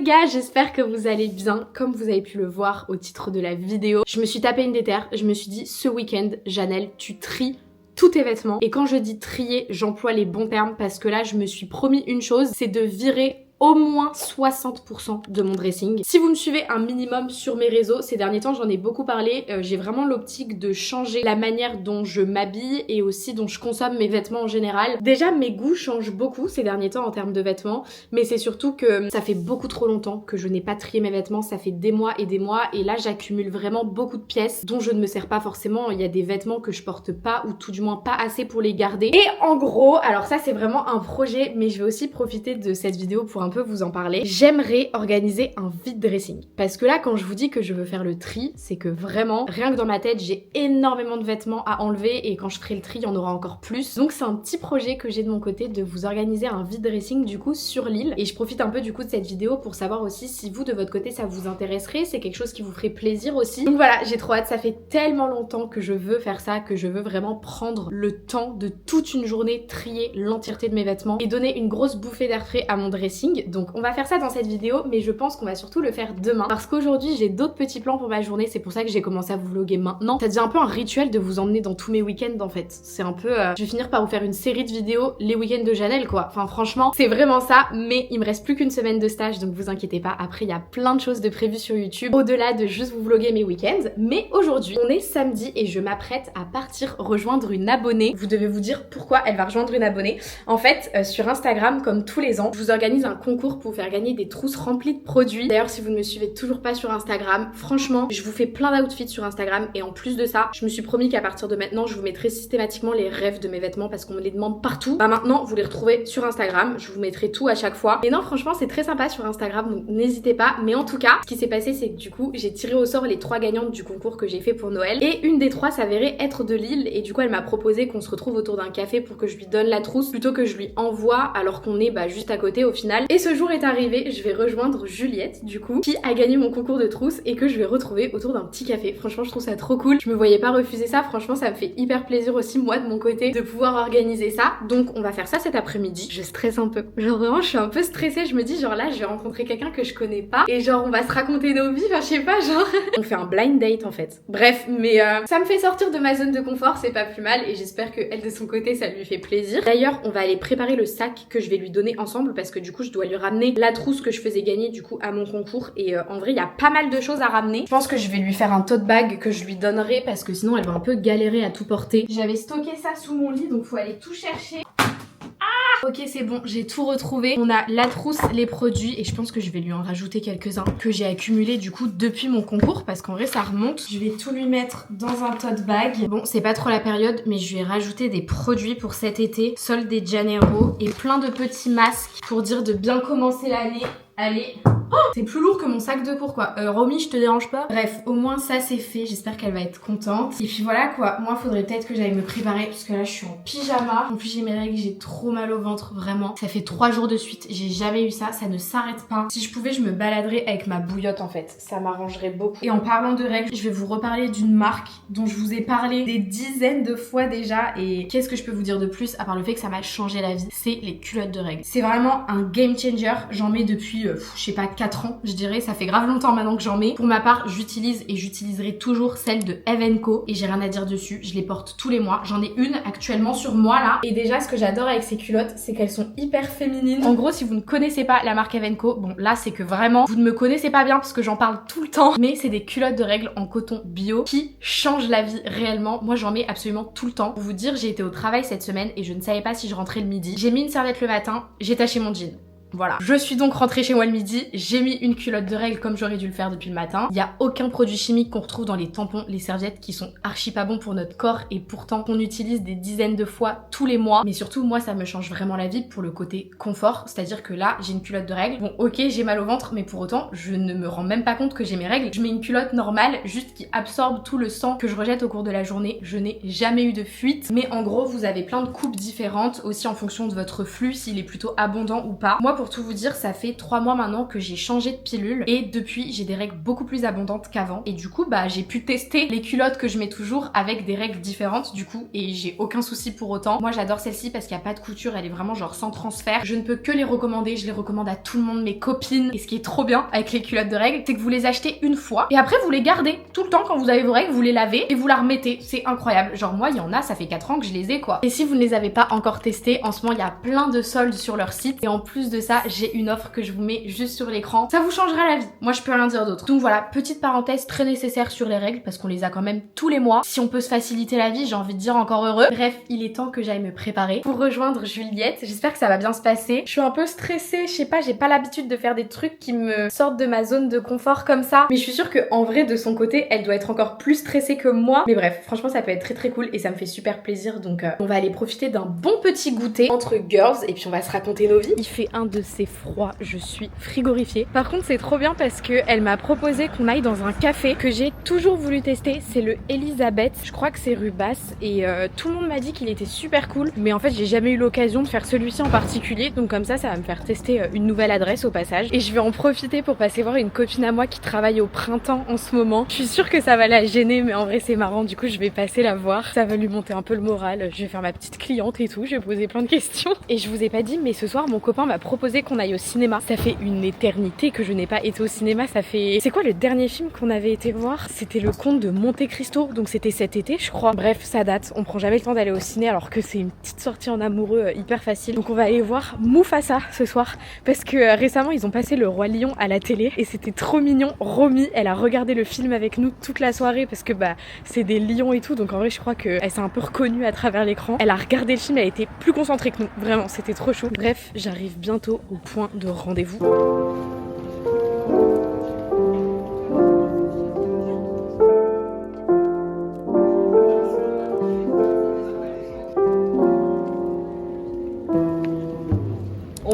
gars, j'espère que vous allez bien. Comme vous avez pu le voir au titre de la vidéo, je me suis tapé une déterre. Je me suis dit, ce week-end, Janelle, tu tries tous tes vêtements. Et quand je dis trier, j'emploie les bons termes parce que là, je me suis promis une chose, c'est de virer au moins 60% de mon dressing. Si vous me suivez un minimum sur mes réseaux, ces derniers temps j'en ai beaucoup parlé, j'ai vraiment l'optique de changer la manière dont je m'habille et aussi dont je consomme mes vêtements en général. Déjà mes goûts changent beaucoup ces derniers temps en termes de vêtements, mais c'est surtout que ça fait beaucoup trop longtemps que je n'ai pas trié mes vêtements, ça fait des mois et là j'accumule vraiment beaucoup de pièces dont je ne me sers pas forcément. Il y a des vêtements que je porte pas ou tout du moins pas assez pour les garder. Et en gros, alors ça c'est vraiment un projet, mais je vais aussi profiter de cette vidéo pour un peu vous en parler. J'aimerais organiser un vide dressing parce que là quand je vous dis que je veux faire le tri, c'est que vraiment rien que dans ma tête j'ai énormément de vêtements à enlever et quand je ferai le tri il y en aura encore plus. Donc c'est un petit projet que j'ai de mon côté de vous organiser un vide dressing du coup sur l'île et je profite un peu du coup de cette vidéo pour savoir aussi si vous de votre côté ça vous intéresserait, c'est quelque chose qui vous ferait plaisir aussi. Donc voilà, j'ai trop hâte, ça fait tellement longtemps que je veux faire ça, que je veux vraiment prendre le temps de toute une journée trier l'entièreté de mes vêtements et donner une grosse bouffée d'air frais à mon dressing. Donc on va faire ça dans cette vidéo, mais je pense qu'on va surtout le faire demain parce qu'aujourd'hui j'ai d'autres petits plans pour ma journée, c'est pour ça que j'ai commencé à vous vlogger maintenant. Ça devient un peu un rituel de vous emmener dans tous mes week-ends en fait. C'est un peu... je vais finir par vous faire une série de vidéos les week-ends de Janelle quoi. Enfin franchement, c'est vraiment ça, mais il me reste plus qu'une semaine de stage donc vous inquiétez pas, après il y a plein de choses de prévues sur YouTube au-delà de juste vous vlogger mes week-ends. Mais aujourd'hui, on est samedi et je m'apprête à partir rejoindre une abonnée. Vous devez vous dire pourquoi elle va rejoindre une abonnée. En fait, sur Instagram, comme tous les ans, je vous organise un concours pour vous faire gagner des trousses remplies de produits. D'ailleurs, si vous ne me suivez toujours pas sur Instagram, franchement, je vous fais plein d'outfits sur Instagram et en plus de ça, je me suis promis qu'à partir de maintenant, je vous mettrai systématiquement les rêves de mes vêtements parce qu'on me les demande partout. Bah maintenant, vous les retrouvez sur Instagram, je vous mettrai tout à chaque fois. Et non, franchement, c'est très sympa sur Instagram, donc n'hésitez pas. Mais en tout cas, ce qui s'est passé, c'est que du coup, j'ai tiré au sort les 3 gagnantes du concours que j'ai fait pour Noël et une des 3 s'avérait être de Lille et du coup, elle m'a proposé qu'on se retrouve autour d'un café pour que je lui donne la trousse plutôt que je lui envoie alors qu'on est juste à côté au final. Et ce jour est arrivé, je vais rejoindre Juliette du coup qui a gagné mon concours de trousse et que je vais retrouver autour d'un petit café. Franchement je trouve ça trop cool, je me voyais pas refuser ça, franchement ça me fait hyper plaisir aussi moi de mon côté de pouvoir organiser ça. Donc on va faire ça cet après-midi. Je stresse un peu, genre vraiment je suis un peu stressée, je me dis genre là je vais rencontrer quelqu'un que je connais pas et genre on va se raconter nos vies, enfin je sais pas genre on fait un blind date en fait. Bref mais ça me fait sortir de ma zone de confort, c'est pas plus mal et j'espère que elle de son côté ça lui fait plaisir. D'ailleurs on va aller préparer le sac que je vais lui donner ensemble parce que du coup je dois lui ramener la trousse que je faisais gagner du coup à mon concours et en vrai il y a pas mal de choses à ramener. Je pense que je vais lui faire un tote bag que je lui donnerai parce que sinon elle va un peu galérer à tout porter. J'avais stocké ça sous mon lit donc faut aller tout chercher. Ok c'est bon, j'ai tout retrouvé. On a la trousse, les produits et je pense que je vais lui en rajouter quelques-uns que j'ai accumulés du coup depuis mon concours parce qu'en vrai ça remonte. Je vais tout lui mettre dans un tote bag. Bon c'est pas trop la période mais je lui ai rajouté des produits pour cet été. Solde de Janeiro et plein de petits masques pour dire de bien commencer l'année. Allez. Oh, c'est plus lourd que mon sac de cours quoi. Romy, je te dérange pas? Bref, au moins ça c'est fait. J'espère qu'elle va être contente. Et puis voilà quoi. Moi, faudrait peut-être que j'aille me préparer parce que là, je suis en pyjama. En plus, j'ai mes règles, j'ai trop mal au ventre, vraiment. Ça fait 3 jours de suite. J'ai jamais eu ça. Ça ne s'arrête pas. Si je pouvais, je me baladerais avec ma bouillotte en fait. Ça m'arrangerait beaucoup. Et en parlant de règles, je vais vous reparler d'une marque dont je vous ai parlé des dizaines de fois déjà. Et qu'est-ce que je peux vous dire de plus à part le fait que ça m'a changé la vie? C'est les culottes de règles. C'est vraiment un game changer. J'en mets depuis je sais pas 4 ans je dirais, ça fait grave longtemps maintenant que j'en mets. Pour ma part j'utilise et j'utiliserai toujours celle de Eve & Co et j'ai rien à dire dessus, je les porte tous les mois, j'en ai une actuellement sur moi là et déjà ce que j'adore avec ces culottes c'est qu'elles sont hyper féminines. En gros si vous ne connaissez pas la marque Eve & Co, bon là c'est que vraiment vous ne me connaissez pas bien parce que j'en parle tout le temps, mais c'est des culottes de règles en coton bio qui changent la vie réellement. Moi j'en mets absolument tout le temps. Pour vous dire j'ai été au travail cette semaine et je ne savais pas si je rentrais le midi. J'ai mis une serviette le matin, j'ai taché mon jean. Voilà, je suis donc rentrée chez moi le midi, j'ai mis une culotte de règles comme j'aurais dû le faire depuis le matin. Il n'y a aucun produit chimique qu'on retrouve dans les tampons, les serviettes qui sont archi pas bons pour notre corps et pourtant qu'on utilise des dizaines de fois tous les mois. Mais surtout moi ça me change vraiment la vie pour le côté confort, c'est-à-dire que là j'ai une culotte de règles. Bon ok j'ai mal au ventre mais pour autant je ne me rends même pas compte que j'ai mes règles. Je mets une culotte normale juste qui absorbe tout le sang que je rejette au cours de la journée. Je n'ai jamais eu de fuite mais en gros vous avez plein de coupes différentes aussi en fonction de votre flux s'il est plutôt abondant ou pas. Moi pour pour tout vous dire, ça fait 3 mois maintenant que j'ai changé de pilule et depuis j'ai des règles beaucoup plus abondantes qu'avant et du coup bah j'ai pu tester les culottes que je mets toujours avec des règles différentes du coup et j'ai aucun souci pour autant. Moi j'adore celle-ci parce qu'il n'y a pas de couture, elle est vraiment genre sans transfert. Je ne peux que les recommander, je les recommande à tout le monde, mes copines. Et ce qui est trop bien avec les culottes de règles, c'est que vous les achetez une fois et après vous les gardez tout le temps quand vous avez vos règles, vous les lavez et vous la remettez. C'est incroyable. Genre moi il y en a, ça fait 4 ans que je les ai quoi. Et si vous ne les avez pas encore testés, en ce moment il y a plein de soldes sur leur site et en plus de ça j'ai une offre que je vous mets juste sur l'écran. Ça vous changera la vie. Moi je peux rien dire d'autre. Donc voilà, petite parenthèse très nécessaire sur les règles parce qu'on les a quand même tous les mois. Si on peut se faciliter la vie, j'ai envie de dire encore heureux. Bref, il est temps que j'aille me préparer pour rejoindre Juliette. J'espère que ça va bien se passer. Je suis un peu stressée, je sais pas, j'ai pas l'habitude de faire des trucs qui me sortent de ma zone de confort comme ça. Mais je suis sûre que en vrai de son côté, elle doit être encore plus stressée que moi. Mais bref, franchement ça peut être très très cool et ça me fait super plaisir. Donc on va aller profiter d'un bon petit goûter entre girls et puis on va se raconter nos vies. Il fait un de ces froids, je suis frigorifiée. Par contre c'est trop bien parce que elle m'a proposé qu'on aille dans un café que j'ai toujours voulu tester. C'est le Elisabeth, je crois que c'est rue Basse et tout le monde m'a dit qu'il était super cool. Mais en fait j'ai jamais eu l'occasion de faire celui-ci en particulier. Donc comme ça va me faire tester une nouvelle adresse au passage. Et je vais en profiter pour passer voir une copine à moi qui travaille au printemps en ce moment. Je suis sûre que ça va la gêner mais en vrai c'est marrant. Du coup je vais passer la voir. Ça va lui monter un peu le moral. Je vais faire ma petite cliente et tout. Je vais poser plein de questions. Et je vous ai pas dit mais ce soir mon copain m'a proposé qu'on aille au cinéma. Ça fait une éternité que je n'ai pas été au cinéma. Ça fait... C'est quoi le dernier film qu'on avait été voir? C'était Le Comte de Monte Cristo. Donc c'était cet été je crois. Bref ça date. On prend jamais le temps d'aller au ciné alors que c'est une petite sortie en amoureux hyper facile. Donc on va aller voir Mufasa ce soir parce que récemment ils ont passé Le Roi Lion à la télé et c'était trop mignon. Romy elle a regardé le film avec nous toute la soirée parce que bah c'est des lions et tout donc en vrai je crois qu'elle s'est un peu reconnue à travers l'écran. Elle a regardé le film, elle était plus concentrée que nous, vraiment c'était trop chou. Bref j'arrive bientôt au point de rendez-vous.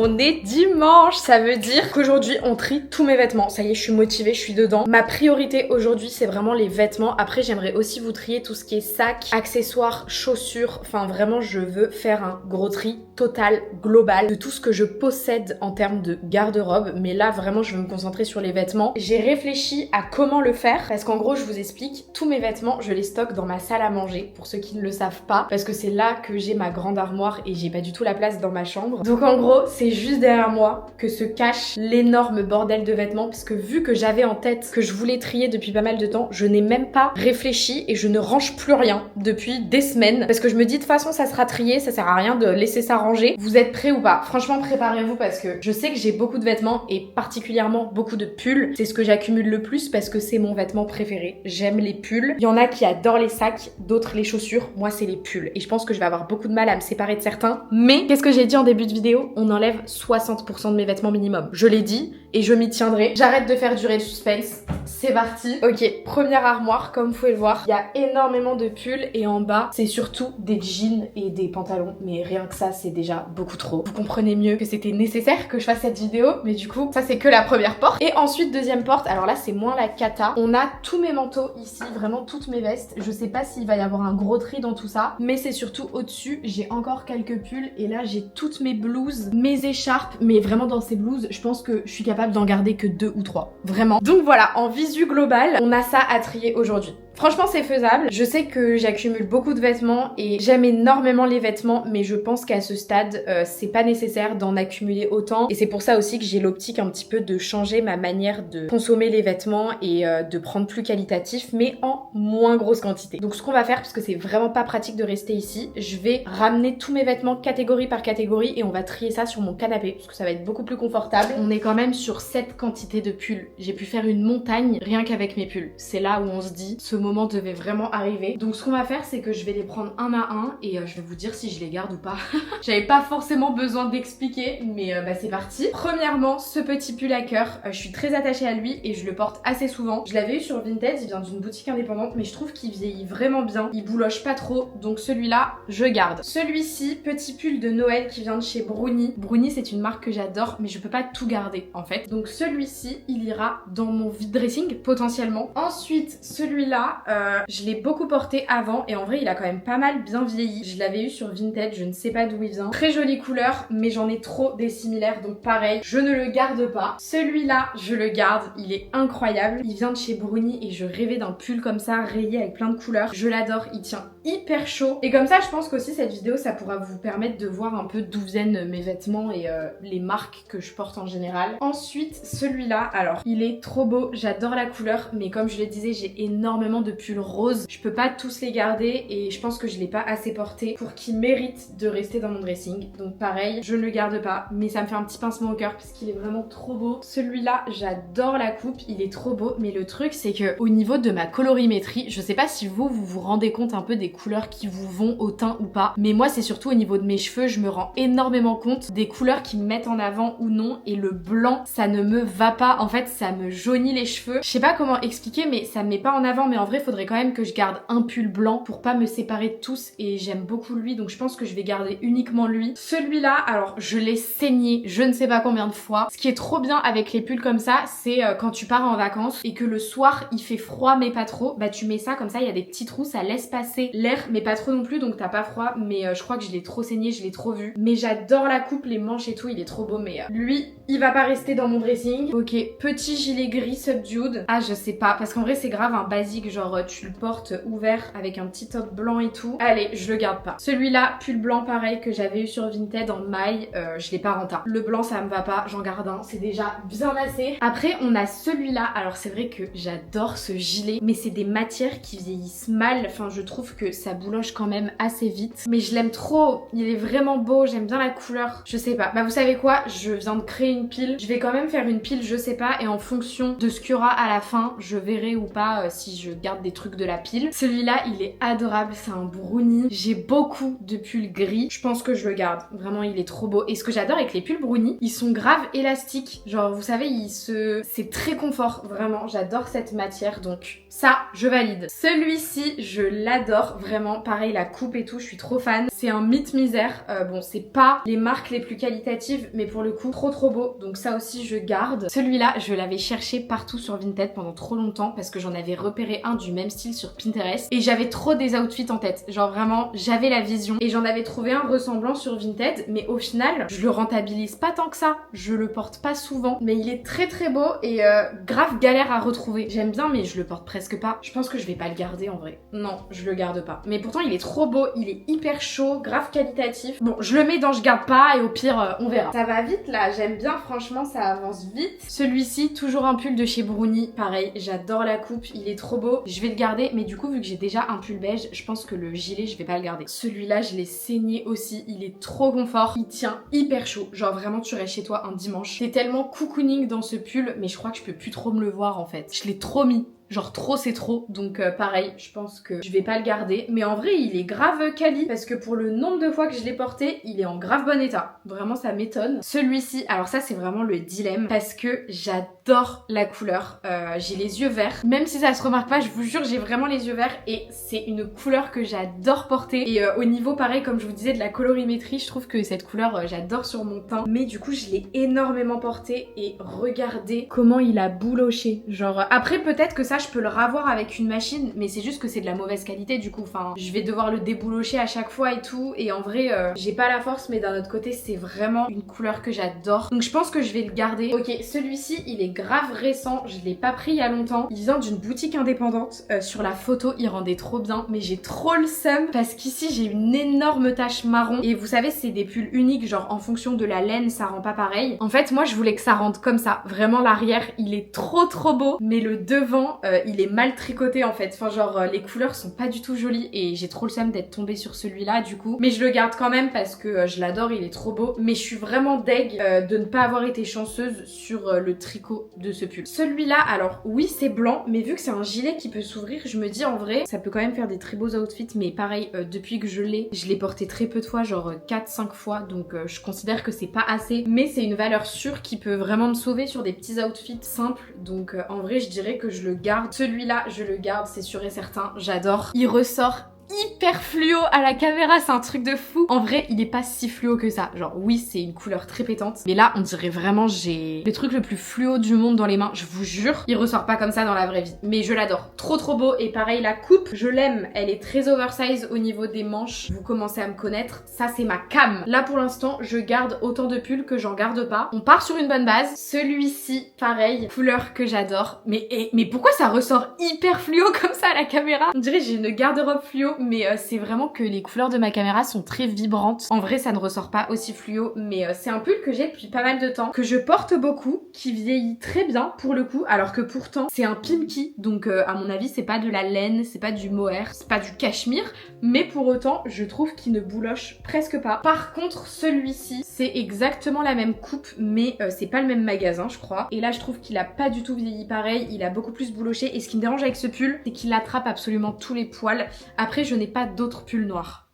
On est dimanche, ça veut dire qu'aujourd'hui on trie tous mes vêtements. Ça y est, je suis motivée, je suis dedans. Ma priorité aujourd'hui, c'est vraiment les vêtements. Après, j'aimerais aussi vous trier tout ce qui est sacs, accessoires, chaussures. Enfin, vraiment, je veux faire un gros tri total, global, de tout ce que je possède en termes de garde-robe. Mais là, vraiment, je veux me concentrer sur les vêtements. J'ai réfléchi à comment le faire. Parce qu'en gros, je vous explique, tous mes vêtements, je les stocke dans ma salle à manger. Pour ceux qui ne le savent pas. Parce que c'est là que j'ai ma grande armoire et j'ai pas du tout la place dans ma chambre. Donc en gros, c'est juste derrière moi que se cache l'énorme bordel de vêtements parce que vu que j'avais en tête que je voulais trier depuis pas mal de temps, je n'ai même pas réfléchi et je ne range plus rien depuis des semaines parce que je me dis de toute façon ça sera trié, ça sert à rien de laisser ça ranger. Vous êtes prêts ou pas? Franchement préparez-vous parce que je sais que j'ai beaucoup de vêtements et particulièrement beaucoup de pulls. C'est ce que j'accumule le plus parce que c'est mon vêtement préféré. J'aime les pulls. Il y en a qui adorent les sacs, d'autres les chaussures. Moi c'est les pulls et je pense que je vais avoir beaucoup de mal à me séparer de certains. Mais qu'est-ce que j'ai dit en début de vidéo? On enlève 60% de mes vêtements minimum. Je l'ai dit et je m'y tiendrai. J'arrête de faire durer le suspense. C'est parti. Ok, première armoire, comme vous pouvez le voir. Il y a énormément de pulls et en bas, c'est surtout des jeans et des pantalons. Mais rien que ça, c'est déjà beaucoup trop. Vous comprenez mieux que c'était nécessaire que je fasse cette vidéo. Mais du coup, ça c'est que la première porte. Et ensuite, deuxième porte. Alors là, c'est moins la cata. On a tous mes manteaux ici, vraiment toutes mes vestes. Je sais pas s'il va y avoir un gros tri dans tout ça. Mais c'est surtout au-dessus, j'ai encore quelques pulls. Et là, j'ai toutes mes blouses, mes écharpes. Mais vraiment dans ces blouses, je pense que je suis capable d'en garder que 2 ou 3. Vraiment. Donc voilà, en visu global, on a ça à trier aujourd'hui. Franchement c'est faisable, je sais que j'accumule beaucoup de vêtements et j'aime énormément les vêtements mais je pense qu'à ce stade c'est pas nécessaire d'en accumuler autant et c'est pour ça aussi que j'ai l'optique un petit peu de changer ma manière de consommer les vêtements et de prendre plus qualitatif mais en moins grosse quantité. Donc ce qu'on va faire, parce que c'est vraiment pas pratique de rester ici, je vais ramener tous mes vêtements catégorie par catégorie et on va trier ça sur mon canapé parce que ça va être beaucoup plus confortable. On est quand même sur cette quantité de pulls, j'ai pu faire une montagne rien qu'avec mes pulls. C'est là où on se dit ce moment devait vraiment arriver. Donc ce qu'on va faire c'est que je vais les prendre un à un et je vais vous dire si je les garde ou pas. J'avais pas forcément besoin d'expliquer mais bah c'est parti. Premièrement ce petit pull à cœur, je suis très attachée à lui et je le porte assez souvent. Je l'avais eu sur Vinted, il vient d'une boutique indépendante mais je trouve qu'il vieillit vraiment bien. Il bouloche pas trop donc celui-là je garde. Celui-ci, petit pull de Noël qui vient de chez Bruni. Bruni c'est une marque que j'adore mais je peux pas tout garder en fait. Donc celui-ci il ira dans mon vide dressing potentiellement. Ensuite celui-là celui-là, je l'ai beaucoup porté avant et en vrai il a quand même pas mal bien vieilli. Je l'avais eu sur Vinted, je ne sais pas d'où il vient. Très jolie couleur, mais j'en ai trop des similaires, donc pareil, je ne le garde pas. Celui-là, je le garde, il est incroyable. Il vient de chez Bruni et je rêvais d'un pull comme ça, rayé avec plein de couleurs. Je l'adore, il tient hyper chaud. Et comme ça, je pense qu'aussi cette vidéo, ça pourra vous permettre de voir un peu d'où viennent mes vêtements et les marques que je porte en général. Ensuite, celui-là, alors, il est trop beau, j'adore la couleur, mais comme je le disais, j'ai énormément de pulls roses. Je peux pas tous les garder et je pense que je l'ai pas assez porté pour qu'il mérite de rester dans mon dressing. Donc pareil, je ne le garde pas, mais ça me fait un petit pincement au cœur parce qu'il est vraiment trop beau. Celui-là, j'adore la coupe, il est trop beau, mais le truc c'est que au niveau de ma colorimétrie, je sais pas si vous vous rendez compte un peu des couleurs qui vous vont au teint ou pas, mais moi c'est surtout au niveau de mes cheveux, je me rends énormément compte des couleurs qui me mettent en avant ou non, et le blanc, ça ne me va pas, en fait ça me jaunit les cheveux. Je sais pas comment expliquer, mais ça me met pas en avant, mais en vrai faudrait quand même que je garde un pull blanc pour pas me séparer de tous, et j'aime beaucoup lui, donc je pense que je vais garder uniquement lui. Celui-là, alors je l'ai saigné je ne sais pas combien de fois. Ce qui est trop bien avec les pulls comme ça, c'est quand tu pars en vacances et que le soir il fait froid mais pas trop, bah tu mets ça comme ça, il y a des petits trous, ça laisse passer l'air mais pas trop non plus, donc t'as pas froid. Mais je crois que je l'ai trop saigné, je l'ai trop vu. Mais j'adore la coupe, les manches et tout, il est trop beau, mais lui, il va pas rester dans mon dressing. Ok, petit gilet gris subdued. Ah je sais pas, parce qu'en vrai c'est grave un basique, genre tu le portes ouvert avec un petit top blanc et tout. Allez, je le garde pas. Celui-là, pull blanc pareil que j'avais eu sur Vinted en maille, je l'ai pas renta. Le blanc ça me va pas, j'en garde un, c'est déjà bien assez. Après on a celui-là, alors c'est vrai que j'adore ce gilet, mais c'est des matières qui vieillissent mal, enfin je trouve que ça bouloche quand même assez vite. Mais je l'aime trop, il est vraiment beau, j'aime bien la couleur, je sais pas. Bah vous savez quoi, je viens de créer une pile, je vais quand même faire une pile, je sais pas, et en fonction de ce qu'il y aura à la fin, je verrai ou pas si je garde des trucs de la pile. Celui-là il est adorable, c'est un brownie, j'ai beaucoup de pulls gris, je pense que je le garde, vraiment il est trop beau. Et ce que j'adore avec les pulls brownie, ils sont grave élastiques, genre vous savez c'est très confort, vraiment j'adore cette matière, donc ça je valide. Celui-ci je l'adore vraiment, pareil la coupe et tout, je suis trop fan. C'est un Mythe Misère, bon c'est pas les marques les plus qualitatives, mais pour le coup trop beau, donc ça aussi je garde. Celui-là je l'avais cherché partout sur Vinted pendant trop longtemps parce que j'en avais repéré un du même style sur Pinterest et j'avais trop des outfits en tête, genre vraiment j'avais la vision et j'en avais trouvé un ressemblant sur Vinted, mais au final je le rentabilise pas tant que ça, je le porte pas souvent, mais il est très beau et grave galère à retrouver. J'aime bien mais je le porte presque pas. Je pense que je vais pas le garder en vrai. Non, je le garde pas. Mais pourtant il est trop beau, il est hyper chaud, grave qualitatif. Bon, je le mets dans je garde pas et au pire on verra. Ça va vite là, j'aime bien, franchement ça avance vite. Celui-ci, toujours un pull de chez Bruni, pareil, j'adore la coupe, il est trop beau. Je vais le garder, mais du coup vu que j'ai déjà un pull beige, je pense que le gilet je vais pas le garder. Celui-là je l'ai saigné aussi, il est trop confort, il tient hyper chaud. Genre vraiment tu restes chez toi un dimanche. T'es tellement cocooning dans ce pull, mais je crois que je peux plus trop me le voir en fait. Je l'ai trop mis. Genre trop c'est trop, donc pareil, je pense que je vais pas le garder. Mais en vrai il est grave quali, parce que pour le nombre de fois que je l'ai porté, il est en grave bon état. Vraiment ça m'étonne. Celui-ci, alors ça c'est vraiment le dilemme, parce que j'adore la couleur. J'ai les yeux verts, même si ça se remarque pas, je vous jure j'ai vraiment les yeux verts et c'est une couleur que j'adore porter. Et au niveau pareil, comme je vous disais, de la colorimétrie, je trouve que cette couleur j'adore sur mon teint. Mais du coup je l'ai énormément porté et regardez comment il a bouloché. Genre après peut-être que ça je peux le ravoir avec une machine, mais c'est juste que c'est de la mauvaise qualité du coup, enfin je vais devoir le déboulocher à chaque fois et tout, et en vrai j'ai pas la force, mais d'un autre côté c'est vraiment une couleur que j'adore, donc je pense que je vais le garder. Ok, celui-ci il est grave récent, je l'ai pas pris il y a longtemps, il vient d'une boutique indépendante, sur la photo il rendait trop bien, mais j'ai trop le seum parce qu'ici j'ai une énorme tache marron, et vous savez c'est des pulls uniques, genre en fonction de la laine ça rend pas pareil. En fait moi je voulais que ça rende comme ça, vraiment l'arrière il est trop beau, mais le devant il est mal tricoté en fait, enfin genre les couleurs sont pas du tout jolies et j'ai trop le seum d'être tombée sur celui-là du coup, mais je le garde quand même parce que je l'adore, il est trop beau, mais je suis vraiment deg de ne pas avoir été chanceuse sur le tricot de ce pull. Celui-là, alors oui c'est blanc, mais vu que c'est un gilet qui peut s'ouvrir, je me dis en vrai ça peut quand même faire des très beaux outfits, mais pareil depuis que je l'ai porté très peu de fois, genre 4-5 fois, donc je considère que c'est pas assez, mais c'est une valeur sûre qui peut vraiment me sauver sur des petits outfits simples, donc en vrai je dirais que je le garde. Celui-là je le garde, c'est sûr et certain, j'adore. Il ressort hyper fluo à la caméra, c'est un truc de fou. En vrai, il est pas si fluo que ça. Genre oui, c'est une couleur très pétante, mais là on dirait vraiment j'ai le truc le plus fluo du monde dans les mains, je vous jure. Il ressort pas comme ça dans la vraie vie, mais je l'adore. Trop beau. Et pareil, la coupe, je l'aime. Elle est très oversize au niveau des manches. Vous commencez à me connaître. Ça, c'est ma cam. Là, pour l'instant, je garde autant de pulls que j'en garde pas. On part sur une bonne base. Celui-ci, pareil, couleur que j'adore. Mais pourquoi ça ressort hyper fluo comme ça à la caméra? On dirait que j'ai une garde-robe fluo, mais c'est vraiment que les couleurs de ma caméra sont très vibrantes. En vrai, ça ne ressort pas aussi fluo, mais c'est un pull que j'ai depuis pas mal de temps, que je porte beaucoup, qui vieillit très bien pour le coup, alors que pourtant, c'est un Pimki, donc à mon avis, c'est pas de la laine, c'est pas du mohair, c'est pas du cachemire, mais pour autant, je trouve qu'il ne bouloche presque pas. Par contre, celui-ci, c'est exactement la même coupe, mais c'est pas le même magasin, je crois. Et là, je trouve qu'il a pas du tout vieilli pareil, il a beaucoup plus bouloché. Et ce qui me dérange avec ce pull, c'est qu'il attrape absolument tous les poils. Après, je n'ai pas d'autres pulls noirs.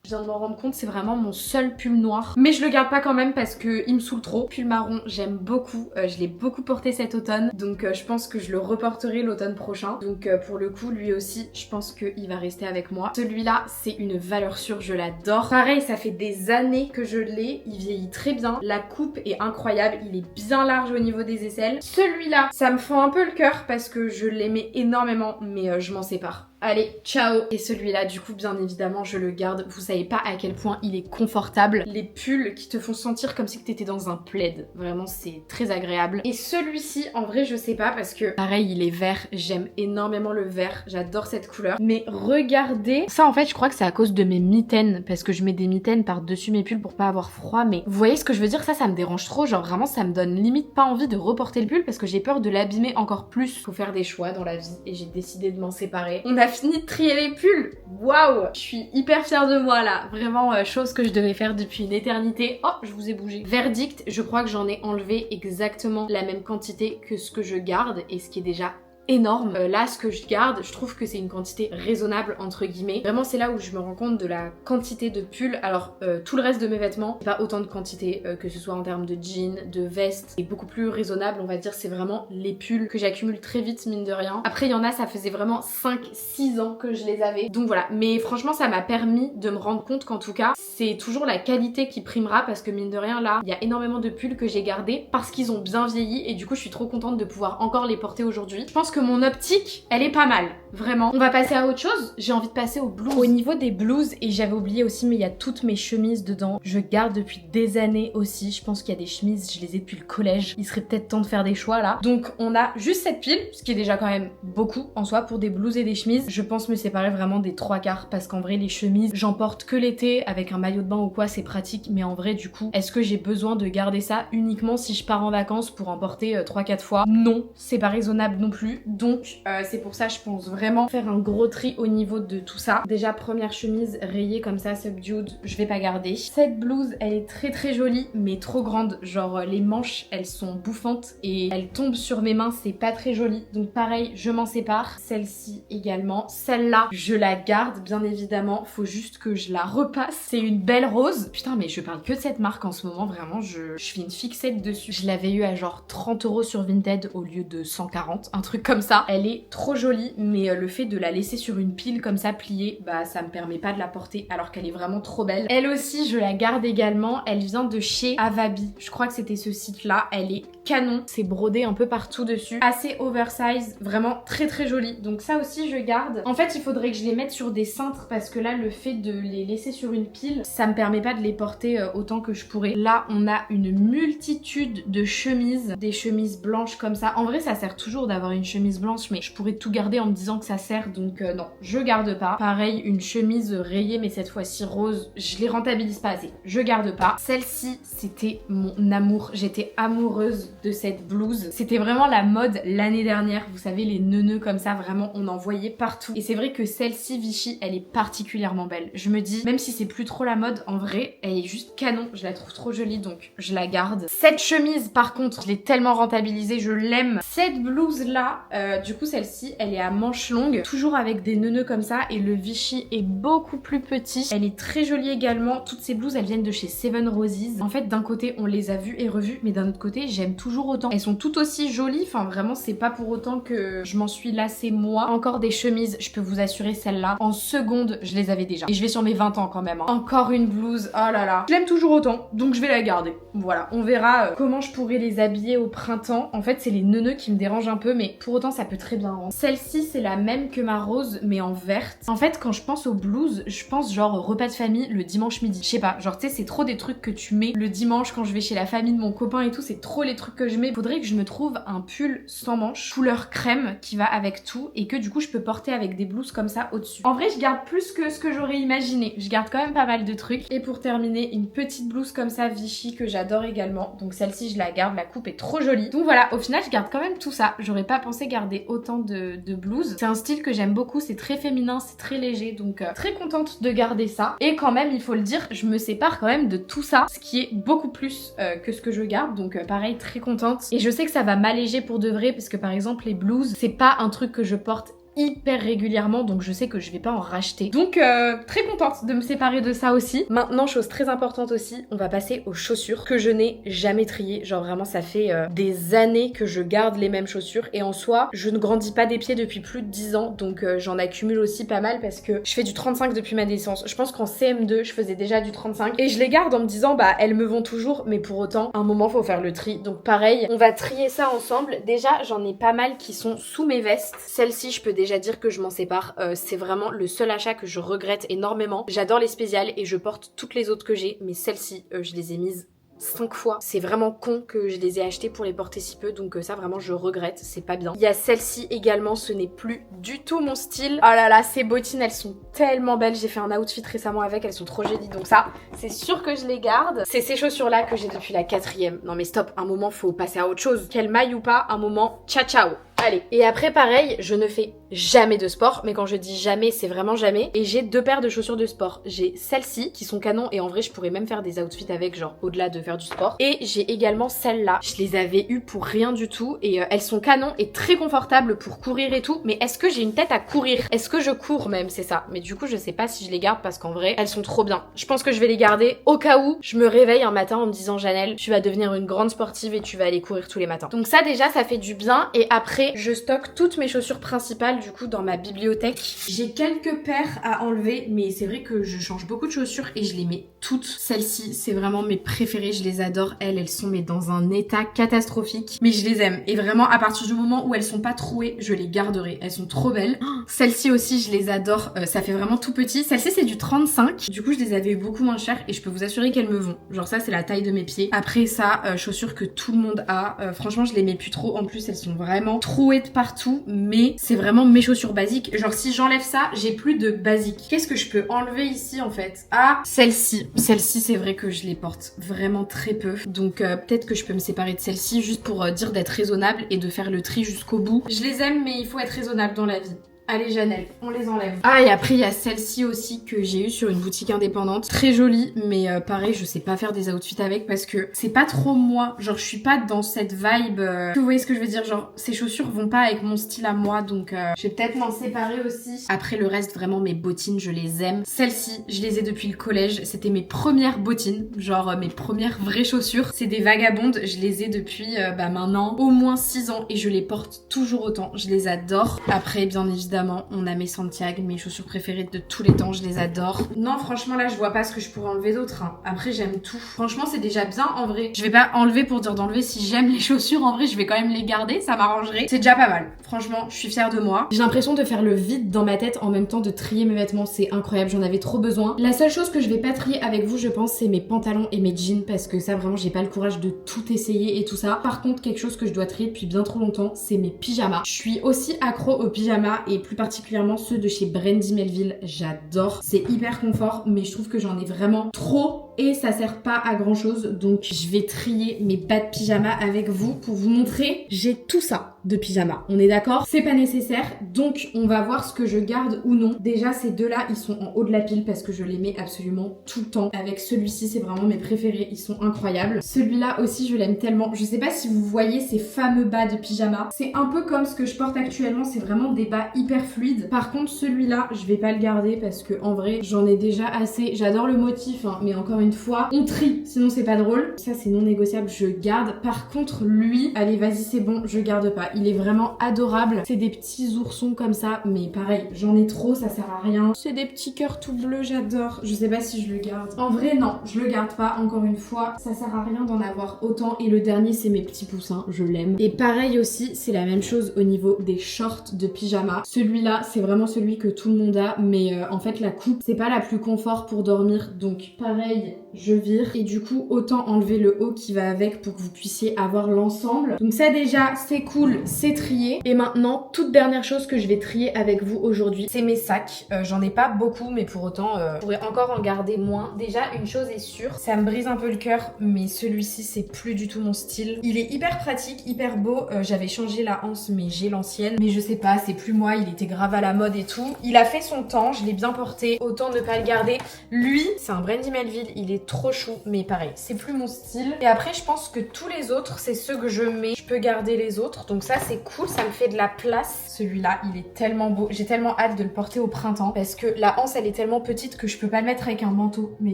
Je viens de m'en rendre compte, c'est vraiment mon seul pull noir. Mais je le garde pas quand même parce que il me saoule trop. Pull marron, j'aime beaucoup. Je l'ai beaucoup porté cet automne. Donc je pense que je le reporterai l'automne prochain. Donc pour le coup, lui aussi, je pense qu'il va rester avec moi. Celui-là, c'est une valeur sûre, je l'adore. Pareil, ça fait des années que je l'ai. Il vieillit très bien. La coupe est incroyable. Il est bien large au niveau des aisselles. Celui-là, ça me fend un peu le cœur parce que je l'aimais énormément, mais je m'en sépare. Allez, ciao! Et celui-là, du coup, bien évidemment, je le garde. Vous savez pas à quel point il est confortable. Les pulls qui te font sentir comme si t'étais dans un plaid. Vraiment, c'est très agréable. Et celui-ci, en vrai, je sais pas parce que, pareil, il est vert. J'aime énormément le vert. J'adore cette couleur. Mais regardez. Ça, en fait, je crois que c'est à cause de mes mitaines. Parce que je mets des mitaines par-dessus mes pulls pour pas avoir froid. Mais vous voyez ce que je veux dire? Ça me dérange trop. Genre, vraiment, ça me donne limite pas envie de reporter le pull parce que j'ai peur de l'abîmer encore plus. Faut faire des choix dans la vie. Et j'ai décidé de m'en séparer. On a fini de trier les pulls. Waouh, je suis hyper fière de moi là. Vraiment chose que je devais faire depuis une éternité. Oh, je vous ai bougé. Verdict, je crois que j'en ai enlevé exactement la même quantité que ce que je garde et ce qui est déjà énorme. Là, ce que je garde, je trouve que c'est une quantité raisonnable entre guillemets. Vraiment, c'est là où je me rends compte de la quantité de pulls. Alors, tout le reste de mes vêtements, c'est pas autant de quantité, que ce soit en termes de jeans, de vestes, c'est beaucoup plus raisonnable, on va dire. C'est vraiment les pulls que j'accumule très vite, mine de rien. Après, il y en a, ça faisait vraiment 5-6 ans que je les avais. Donc voilà. Mais franchement, ça m'a permis de me rendre compte qu'en tout cas, c'est toujours la qualité qui primera parce que mine de rien, là, il y a énormément de pulls que j'ai gardés parce qu'ils ont bien vieilli et du coup, je suis trop contente de pouvoir encore les porter aujourd'hui. Je pense que mon optique, elle est pas mal, vraiment. On va passer à autre chose. J'ai envie de passer aux blouses. Au niveau des blouses, et j'avais oublié aussi, mais il y a toutes mes chemises dedans. Je garde depuis des années aussi. Je pense qu'il y a des chemises, je les ai depuis le collège. Il serait peut-être temps de faire des choix là. Donc on a juste cette pile, ce qui est déjà quand même beaucoup en soi pour des blouses et des chemises. Je pense me séparer vraiment des 3/4 parce qu'en vrai les chemises, j'en porte que l'été avec un maillot de bain ou quoi, c'est pratique. Mais en vrai du coup, est-ce que j'ai besoin de garder ça uniquement si je pars en vacances pour en porter 3-4 fois? Non, c'est pas raisonnable non plus. Donc c'est pour ça je pense vraiment faire un gros tri au niveau de tout ça. Déjà première chemise rayée comme ça, subdued, je vais pas garder. Cette blouse elle est très jolie mais trop grande, genre les manches elles sont bouffantes et elles tombent sur mes mains, c'est pas très joli. Donc pareil, je m'en sépare. Celle-ci également. Celle-là, je la garde bien évidemment, faut juste que je la repasse. C'est une belle rose. Putain mais je parle que de cette marque en ce moment, vraiment je fais une fixette dessus. Je l'avais eu à genre 30 € sur Vinted au lieu de 140, un truc comme ça. Elle est trop jolie, mais le fait de la laisser sur une pile comme ça pliée, bah ça me permet pas de la porter alors qu'elle est vraiment trop belle. Elle aussi, je la garde également. Elle vient de chez Avabi. Je crois que c'était ce site-là. Elle est canon. C'est brodé un peu partout dessus. Assez oversize. Vraiment très jolie. Donc ça aussi, je garde. En fait, il faudrait que je les mette sur des cintres parce que là, le fait de les laisser sur une pile, ça me permet pas de les porter autant que je pourrais. Là, on a une multitude de chemises. Des chemises blanches comme ça. En vrai, ça sert toujours d'avoir une chemise blanche, mais je pourrais tout garder en me disant que ça sert, donc non, je garde pas. Pareil, une chemise rayée, mais cette fois-ci rose, je les rentabilise pas assez, je garde pas. Celle-ci, c'était mon amour, j'étais amoureuse de cette blouse. C'était vraiment la mode l'année dernière, vous savez, les neuneux comme ça, vraiment, on en voyait partout. Et c'est vrai que celle-ci, Vichy, elle est particulièrement belle. Je me dis, même si c'est plus trop la mode, en vrai, elle est juste canon, je la trouve trop jolie, donc je la garde. Cette chemise, par contre, je l'ai tellement rentabilisée, je l'aime. Cette blouse-là, Du coup celle-ci elle est à manches longues, toujours avec des nœuds comme ça et le Vichy est beaucoup plus petit. Elle est très jolie également. Toutes ces blouses elles viennent de chez Seven Roses. En fait d'un côté on les a vues et revues mais d'un autre côté j'aime toujours autant. Elles sont toutes aussi jolies, enfin vraiment c'est pas pour autant que je m'en suis lassée moi. Encore des chemises, je peux vous assurer celle-là en seconde je les avais déjà. Et je vais sur mes 20 ans quand même. Hein. Encore une blouse, oh là là. Je l'aime toujours autant donc je vais la garder. Voilà, on verra comment je pourrais les habiller au printemps. En fait c'est les nœuds qui me dérangent un peu mais pour autant ça peut très bien rendre. Celle-ci c'est la même que ma rose mais en verte. En fait quand je pense aux blouses, je pense genre repas de famille le dimanche midi. Je sais pas, genre tu sais c'est trop des trucs que tu mets le dimanche quand je vais chez la famille de mon copain et tout, c'est trop les trucs que je mets. Faudrait que je me trouve un pull sans manches, couleur crème qui va avec tout et que du coup je peux porter avec des blouses comme ça au-dessus. En vrai je garde plus que ce que j'aurais imaginé. Je garde quand même pas mal de trucs. Et pour terminer, une petite blouse comme ça Vichy que j'adore également. Donc celle-ci je la garde, la coupe est trop jolie. Donc voilà, au final je garde quand même tout ça. J'aurais pas pensé garder autant de blouses. C'est un style que j'aime beaucoup, c'est très féminin, c'est très léger. Donc très contente de garder ça. Et quand même, il faut le dire, je me sépare quand même de tout ça, ce qui est beaucoup plus que ce que je garde. Donc pareil, très contente. Et je sais que ça va m'alléger pour de vrai parce que par exemple les blouses, c'est pas un truc que je porte hyper régulièrement donc je sais que je vais pas en racheter. Donc très contente de me séparer de ça aussi. Maintenant chose très importante aussi, on va passer aux chaussures que je n'ai jamais triées. Genre vraiment ça fait des années que je garde les mêmes chaussures et en soi je ne grandis pas des pieds depuis plus de 10 ans donc j'en accumule aussi pas mal parce que je fais du 35 depuis ma naissance. Je pense qu'en CM2 je faisais déjà du 35 et je les garde en me disant bah elles me vont toujours mais pour autant à un moment faut faire le tri. Donc pareil, on va trier ça ensemble. Déjà j'en ai pas mal qui sont sous mes vestes. Celle-ci je peux déjà dire que je m'en sépare, c'est vraiment le seul achat que je regrette énormément. J'adore les spéciales et je porte toutes les autres que j'ai, mais celles-ci je les ai mises 5 fois. C'est vraiment con que je les ai achetées pour les porter si peu, donc ça vraiment je regrette, c'est pas bien. Il y a celle-ci également, ce n'est plus du tout mon style. Oh là là, ces bottines elles sont tellement belles, j'ai fait un outfit récemment avec, elles sont trop jolies, donc ça c'est sûr que je les garde. C'est ces chaussures là que j'ai depuis la 4e. Non mais stop, un moment faut passer à autre chose. Qu'elle maille ou pas, un moment, ciao ciao. Allez, et après pareil, je ne fais jamais de sport, mais quand je dis jamais, c'est vraiment jamais. Et j'ai 2 paires de chaussures de sport. J'ai celles-ci qui sont canon et en vrai je pourrais même faire des outfits avec, genre au-delà de faire du sport. Et j'ai également celles-là. Je les avais eues pour rien du tout et elles sont canon et très confortables pour courir et tout. Mais est-ce que j'ai une tête à courir? Est-ce que je cours même? C'est ça. Mais du coup je sais pas si je les garde parce qu'en vrai elles sont trop bien. Je pense que je vais les garder au cas où je me réveille un matin en me disant Janelle, tu vas devenir une grande sportive et tu vas aller courir tous les matins. Donc ça déjà ça fait du bien et après je stocke toutes mes chaussures principales du coup dans ma bibliothèque. J'ai quelques paires à enlever mais c'est vrai que je change beaucoup de chaussures et je les mets toutes. Celles-ci c'est vraiment mes préférées, je les adore. Elles sont mais dans un état catastrophique mais je les aime et vraiment à partir du moment où elles sont pas trouées je les garderai. Elles sont trop belles. Celles-ci aussi je les adore, ça fait vraiment tout petit. Celle-ci c'est du 35, du coup je les avais eu beaucoup moins chères et je peux vous assurer qu'elles me vont. Genre ça c'est la taille de mes pieds. Après ça, chaussures que tout le monde a, franchement je les mets plus trop. En plus elles sont vraiment trouées de partout mais c'est vraiment mes chaussures basiques. Genre si j'enlève ça, j'ai plus de basiques. Qu'est-ce que je peux enlever ici en fait? Ah, celle-ci. Celle-ci c'est vrai que je les porte vraiment très peu. Donc peut-être que je peux me séparer de celle-ci juste pour dire d'être raisonnable et de faire le tri jusqu'au bout. Je les aime mais il faut être raisonnable dans la vie. Allez Janelle, on les enlève. Ah et après il y a celle-ci aussi que j'ai eue sur une boutique indépendante. Très jolie mais pareil je sais pas faire des outfits avec parce que c'est pas trop moi. Genre je suis pas dans cette vibe. Vous voyez ce que je veux dire? Genre ces chaussures vont pas avec mon style à moi donc je vais peut-être m'en séparer aussi. Après le reste vraiment mes bottines je les aime. Celles-ci je les ai depuis le collège. C'était mes premières bottines. Genre mes premières vraies chaussures. C'est des vagabondes. Je les ai depuis maintenant au moins 6 ans et je les porte toujours autant. Je les adore. Après bien évidemment on a mes Santiago, mes chaussures préférées de tous les temps, je les adore. Non franchement là je vois pas ce que je pourrais enlever d'autre hein. Après j'aime tout. Franchement c'est déjà bien en vrai. Je vais pas enlever pour dire d'enlever, si j'aime les chaussures en vrai je vais quand même les garder, ça m'arrangerait. C'est déjà pas mal. Franchement je suis fière de moi. J'ai l'impression de faire le vide dans ma tête en même temps de trier mes vêtements, c'est incroyable, j'en avais trop besoin. La seule chose que je vais pas trier avec vous je pense c'est mes pantalons et mes jeans parce que ça vraiment j'ai pas le courage de tout essayer et tout ça. Par contre quelque chose que je dois trier depuis bien trop longtemps c'est mes pyjamas. Je suis aussi accro aux pyjamas et plus particulièrement ceux de chez Brandy Melville, j'adore. C'est hyper confort mais je trouve que j'en ai vraiment trop et ça sert pas à grand chose. Donc je vais trier mes bas de pyjama avec vous pour vous montrer. J'ai tout ça de pyjama, on est d'accord? C'est pas nécessaire, donc on va voir ce que je garde ou non. Déjà ces deux là ils sont en haut de la pile parce que je les mets absolument tout le temps. Avec celui-ci c'est vraiment mes préférés, ils sont incroyables. Celui-là aussi je l'aime tellement. Je sais pas si vous voyez ces fameux bas de pyjama, c'est un peu comme ce que je porte actuellement, c'est vraiment des bas hyper fluides. Par contre celui-là je vais pas le garder parce que en vrai j'en ai déjà assez. J'adore le motif hein, mais encore une fois on trie sinon c'est pas drôle. Ça c'est non négociable, je garde. Par contre lui, allez vas-y c'est bon, je garde pas. Il est vraiment adorable. C'est des petits oursons comme ça, mais pareil, j'en ai trop, ça sert à rien. C'est des petits cœurs tout bleus, j'adore. Je sais pas si je le garde. En vrai, non, je le garde pas. Encore une fois, ça sert à rien d'en avoir autant. Et le dernier, c'est mes petits poussins, je l'aime. Et pareil aussi, c'est la même chose au niveau des shorts de pyjama. Celui-là, c'est vraiment celui que tout le monde a, mais en fait, la coupe, c'est pas la plus confort pour dormir. Donc pareil, je vire. Et du coup, autant enlever le haut qui va avec pour que vous puissiez avoir l'ensemble. Donc ça déjà, c'est cool. C'est trié. Et maintenant, toute dernière chose que je vais trier avec vous aujourd'hui, c'est mes sacs. J'en ai pas beaucoup, mais pour autant, je pourrais encore en garder moins. Déjà, une chose est sûre, ça me brise un peu le cœur, mais celui-ci, c'est plus du tout mon style. Il est hyper pratique, hyper beau. J'avais changé la anse, mais j'ai l'ancienne. Mais je sais pas, c'est plus moi, il était grave à la mode et tout. Il a fait son temps, je l'ai bien porté. Autant ne pas le garder. Lui, c'est un Brandy Melville, il est trop chou, mais pareil, c'est plus mon style. Et après, je pense que tous les autres, c'est ceux que je mets. Je peux garder les autres, donc ça c'est cool, ça me fait de la place. Celui-là il est tellement beau, j'ai tellement hâte de le porter au printemps parce que la anse elle est tellement petite que je peux pas le mettre avec un manteau, mais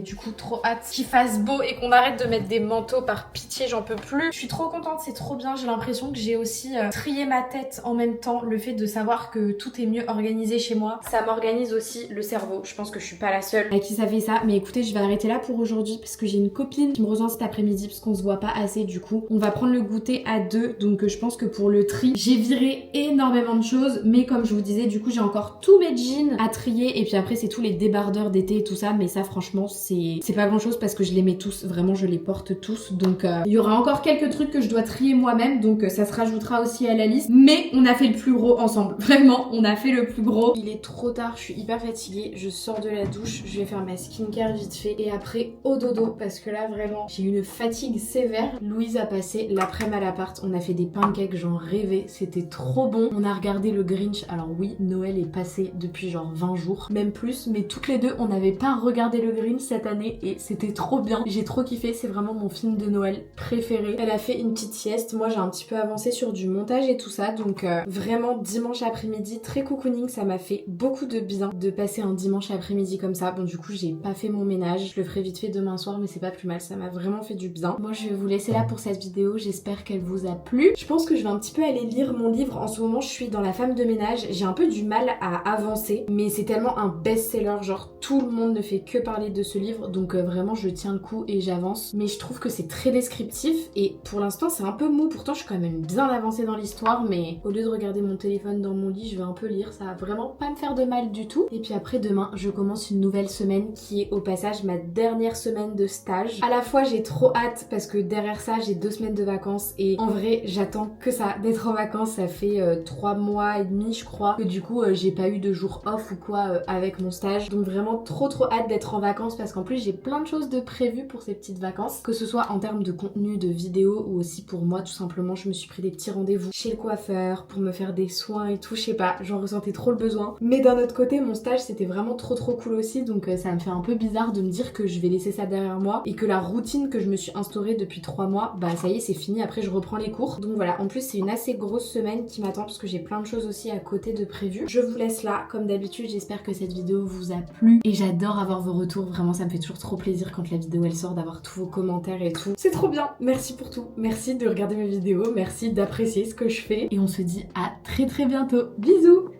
du coup trop hâte qu'il fasse beau et qu'on arrête de mettre des manteaux, par pitié j'en peux plus. Je suis trop contente, c'est trop bien, j'ai l'impression que j'ai aussi trié ma tête en même temps. Le fait de savoir que tout est mieux organisé chez moi, ça m'organise aussi le cerveau. Je pense que je suis pas la seule à qui ça fait ça, mais écoutez je vais arrêter là pour aujourd'hui parce que j'ai une copine qui me rejoint cet après-midi parce qu'on se voit pas assez. Du coup on va prendre le goûter à deux, donc je pense que pour le tri j'ai viré énormément de choses, mais comme je vous disais du coup j'ai encore tous mes jeans à trier et puis après c'est tous les débardeurs d'été et tout ça, mais ça franchement c'est pas grand chose parce que je les mets tous, vraiment je les porte tous, donc il y aura encore quelques trucs que je dois trier moi-même, donc ça se rajoutera aussi à la liste, mais on a fait le plus gros ensemble, vraiment on a fait le plus gros. Il est trop tard, je suis hyper fatiguée, je sors de la douche, je vais faire ma skincare vite fait et après au dodo parce que là vraiment j'ai une fatigue sévère. Louise a passé l'après-midi à l'appart, on a fait des pancakes, j'en rêvais, c'était trop bon. On a regardé le Grinch, alors oui Noël est passé depuis genre 20 jours, même plus, mais toutes les deux on n'avait pas regardé le Grinch cette année et c'était trop bien, j'ai trop kiffé, c'est vraiment mon film de Noël préféré. Elle a fait une petite sieste, moi j'ai un petit peu avancé sur du montage et tout ça, donc vraiment dimanche après-midi très cocooning, ça m'a fait beaucoup de bien de passer un dimanche après-midi comme ça. Bon du coup j'ai pas fait mon ménage, je le ferai vite fait demain soir mais c'est pas plus mal, ça m'a vraiment fait du bien. Moi je vais vous laisser là pour cette vidéo, j'espère qu'elle vous a plu. Je pense que je vais un petit peu aller lire mon livre. En ce moment je suis dans La femme de ménage, j'ai un peu du mal à avancer mais c'est tellement un best-seller, genre tout le monde ne fait que parler de ce livre, donc vraiment je tiens le coup et j'avance, mais je trouve que c'est très descriptif et pour l'instant c'est un peu mou, pourtant je suis quand même bien avancée dans l'histoire, mais au lieu de regarder mon téléphone dans mon lit je vais un peu lire, ça va vraiment pas me faire de mal du tout. Et puis après demain je commence une nouvelle semaine qui est au passage ma dernière semaine de stage. À la fois j'ai trop hâte parce que derrière ça j'ai 2 semaines de vacances et en vrai j'attends que ça d'être en vacances. Ça fait 3 mois et demi je crois que du coup j'ai pas eu de jour off ou quoi avec mon stage, donc vraiment trop hâte d'être en vacances parce qu'en plus j'ai plein de choses de prévues pour ces petites vacances, que ce soit en termes de contenu, de vidéos ou aussi pour moi tout simplement. Je me suis pris des petits rendez-vous chez le coiffeur pour me faire des soins et tout, je sais pas, j'en ressentais trop le besoin, mais d'un autre côté mon stage c'était vraiment trop cool aussi, donc ça me fait un peu bizarre de me dire que je vais laisser ça derrière moi et que la routine que je me suis instaurée depuis 3 mois, bah ça y est c'est fini, après je reprends les cours. Donc voilà, en plus c'est une assez grosse semaine qui m'attend parce que j'ai plein de choses aussi à côté de prévues. Je vous laisse là comme d'habitude, j'espère que cette vidéo vous a plu et j'adore avoir vos retours, vraiment ça me fait toujours trop plaisir quand la vidéo elle sort d'avoir tous vos commentaires et tout, c'est trop bien. Merci pour tout, merci de regarder mes vidéos, merci d'apprécier ce que je fais et on se dit à très bientôt, bisous.